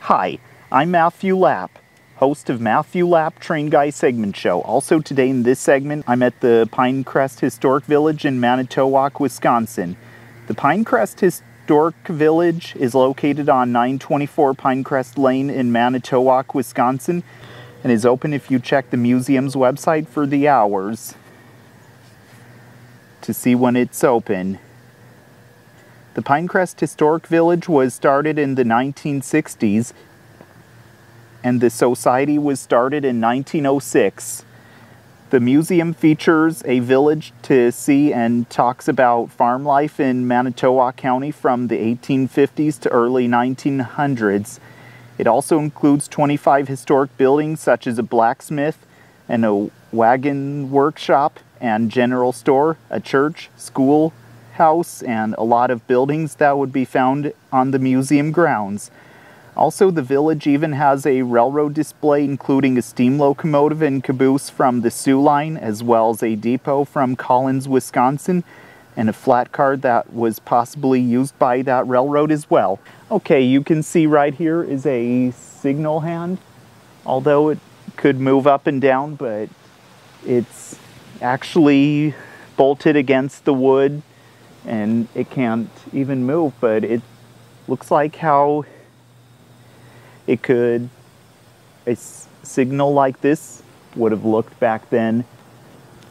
Hi, I'm Matthew Lapp, host of Matthew Lapp Train Guy Segment Show. Also today in this segment, I'm at the Pinecrest Historic Village in Manitowoc, Wisconsin. The Pinecrest Historic Village is located on 924 Pinecrest Lane in Manitowoc, Wisconsin, and is open if you check the museum's website for the hours to see when it's open. The Pinecrest Historic Village was started in the 1960s, and the society was started in 1906. The museum features a village to see and talks about farm life in Manitowoc County from the 1850s to early 1900s. It also includes 25 historic buildings such as a blacksmith and a wagon workshop and general store, a church, school, house, and a lot of buildings that would be found on the museum grounds. Also, the village even has a railroad display including a steam locomotive and caboose from the Soo Line, as well as a depot from Collins, Wisconsin, and a flatcar that was possibly used by that railroad as well. Okay, you can see right here is a signal hand, although it could move up and down, but it's actually bolted against the wood and it can't even move, but it looks like how it could, a signal like this would have looked back then.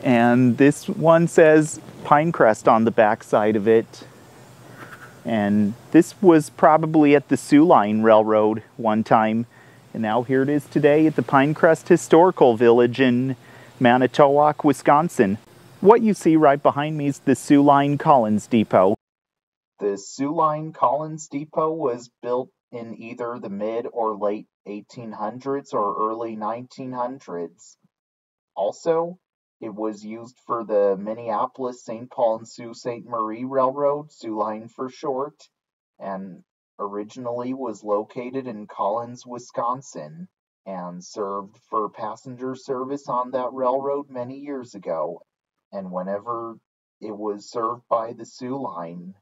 And this one says Pinecrest on the back side of it. And this was probably at the Soo Line Railroad one time. And now here it is today at the Pinecrest Historical Village in Manitowoc, Wisconsin. What you see right behind me is the Soo Line Collins Depot. The Soo Line Collins Depot was built in either the mid or late 1800s or early 1900s. Also, it was used for the Minneapolis, St. Paul and Sault Ste. Marie Railroad, Soo Line for short, and originally was located in Collins, Wisconsin, and served for passenger service on that railroad many years ago. And whenever it was served by the Soo Line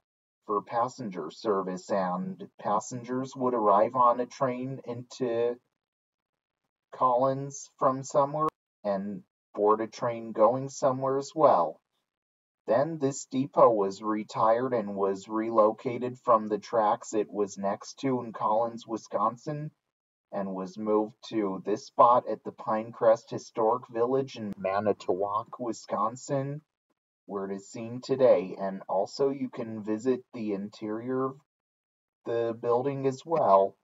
for passenger service, and passengers would arrive on a train into Collins from somewhere and board a train going somewhere as well. Then this depot was retired and was relocated from the tracks it was next to in Collins, Wisconsin, and was moved to this spot at the Pinecrest Historic Village in Manitowoc, Wisconsin, where it is seen today. And also you can visit the interior of the building as well.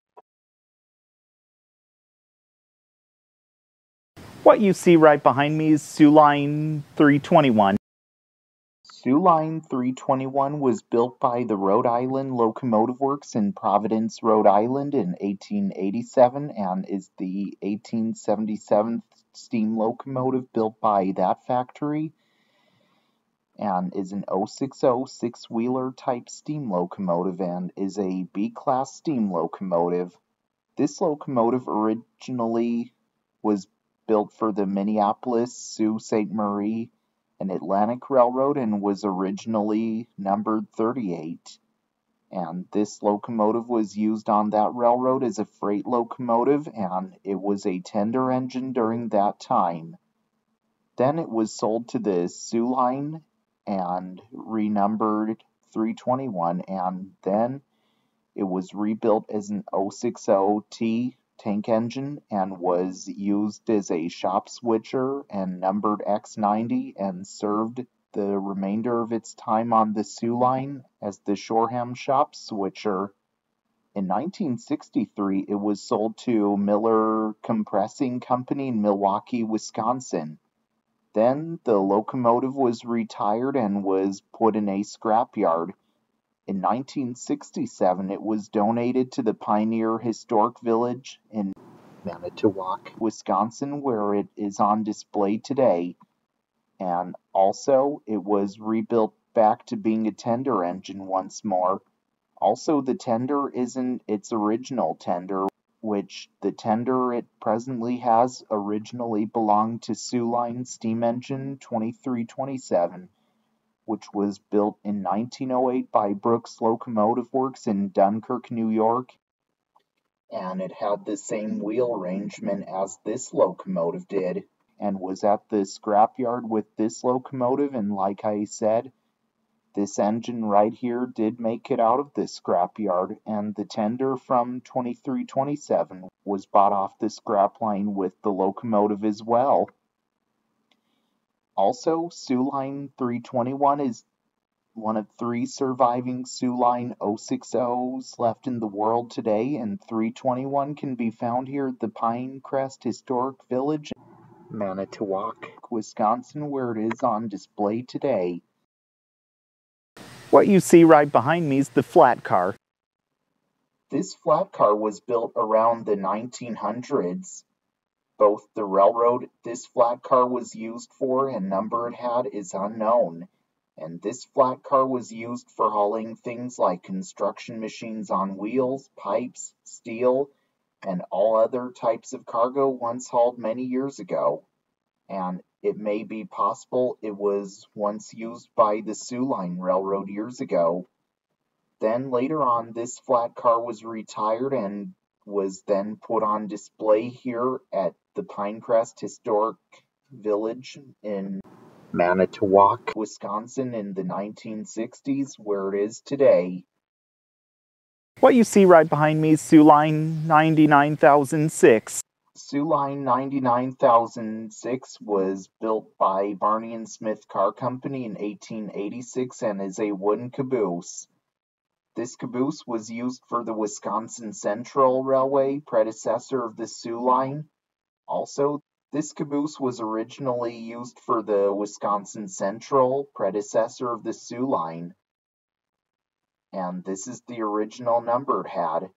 What you see right behind me is Soo Line 321. Soo Line 321 was built by the Rhode Island Locomotive Works in Providence, Rhode Island in 1887 and is the 1877th steam locomotive built by that factory, and is an 060 six-wheeler type steam locomotive and is a B-class steam locomotive. This locomotive originally was built for the Minneapolis, Sault Ste. Marie, and Atlantic Railroad and was originally numbered 38. And this locomotive was used on that railroad as a freight locomotive, and it was a tender engine during that time. Then it was sold to the Soo Line and renumbered 321, and then it was rebuilt as an 060T tank engine and was used as a shop switcher and numbered X90 and served the remainder of its time on the Soo Line as the Shoreham shop switcher. In 1963, it was sold to Miller Compressing Company in Milwaukee, Wisconsin. Then the locomotive was retired and was put in a scrapyard. In 1967, it was donated to the Pioneer Historic Village in Manitowoc, Wisconsin, where it is on display today. And also, it was rebuilt back to being a tender engine once more. Also, the tender isn't its original tender, which the tender it presently has originally belonged to Soo Line Steam Engine 2327. Which was built in 1908 by Brooks Locomotive Works in Dunkirk, New York. and it had the same wheel arrangement as this locomotive did, and was at the scrapyard with this locomotive. And like I said, this engine right here did make it out of the scrapyard, and the tender from 2327 was bought off the scrap line with the locomotive as well. Also, Soo Line 321 is one of 3 surviving Soo Line 060s left in the world today, and 321 can be found here at the Pinecrest Historic Village, Manitowoc, Wisconsin, where it is on display today. What you see right behind me is the Flatcar. This Flatcar was built around the 1900s. Both the railroad this Flatcar was used for and number it had is unknown, and this Flatcar was used for hauling things like construction machines on wheels, pipes, steel, and all other types of cargo once hauled many years ago. And it may be possible it was once used by the Soo Line Railroad years ago. Then later on, this Flatcar was retired and was then put on display here at the Pinecrest Historic Village in Manitowoc, Wisconsin in the 1960s, where it is today. What you see right behind me is Soo Line 99006. Soo Line 99006 was built by Barney and Smith Car Company in 1886 and is a wooden caboose. This caboose was used for the Wisconsin Central Railway, predecessor of the Soo Line. Also, this caboose was originally used for the Wisconsin Central, predecessor of the Soo Line. And this is the original number it had.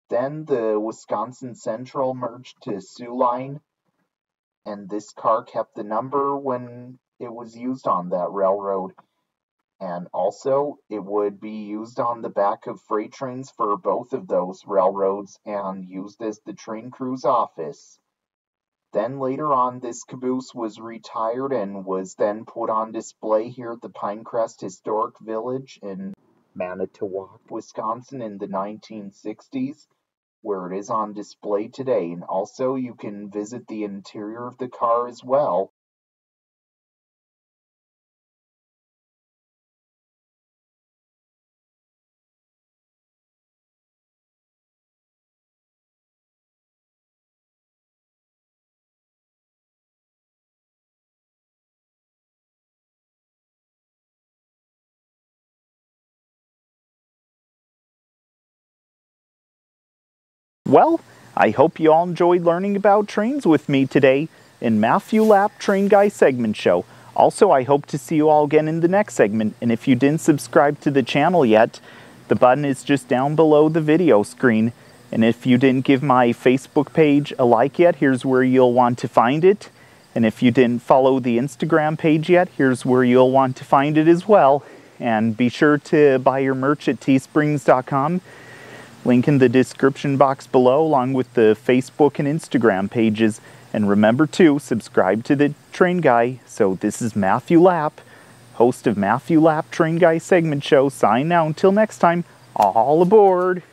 Then the Wisconsin Central merged to Soo Line, and this car kept the number when it was used on that railroad. And also, it would be used on the back of freight trains for both of those railroads and used as the train crew's office. Then later on, this caboose was retired and was then put on display here at the Pinecrest Historic Village in Manitowoc, Wisconsin in the 1960s, where it is on display today. And also, you can visit the interior of the car as well. Well, I hope you all enjoyed learning about trains with me today in Matthew Lapp Train Guy segment show. Also, I hope to see you all again in the next segment, and if you didn't subscribe to the channel yet, the button is just down below the video screen. And if you didn't give my Facebook page a like yet, here's where you'll want to find it. And if you didn't follow the Instagram page yet, here's where you'll want to find it as well. And be sure to buy your merch at teesprings.com. Link in the description box below, along with the Facebook and Instagram pages. And remember to subscribe to the Train Guy. So this is Matthew Lapp, host of Matthew Lapp Train Guy segment show. Sign now until next time. All aboard!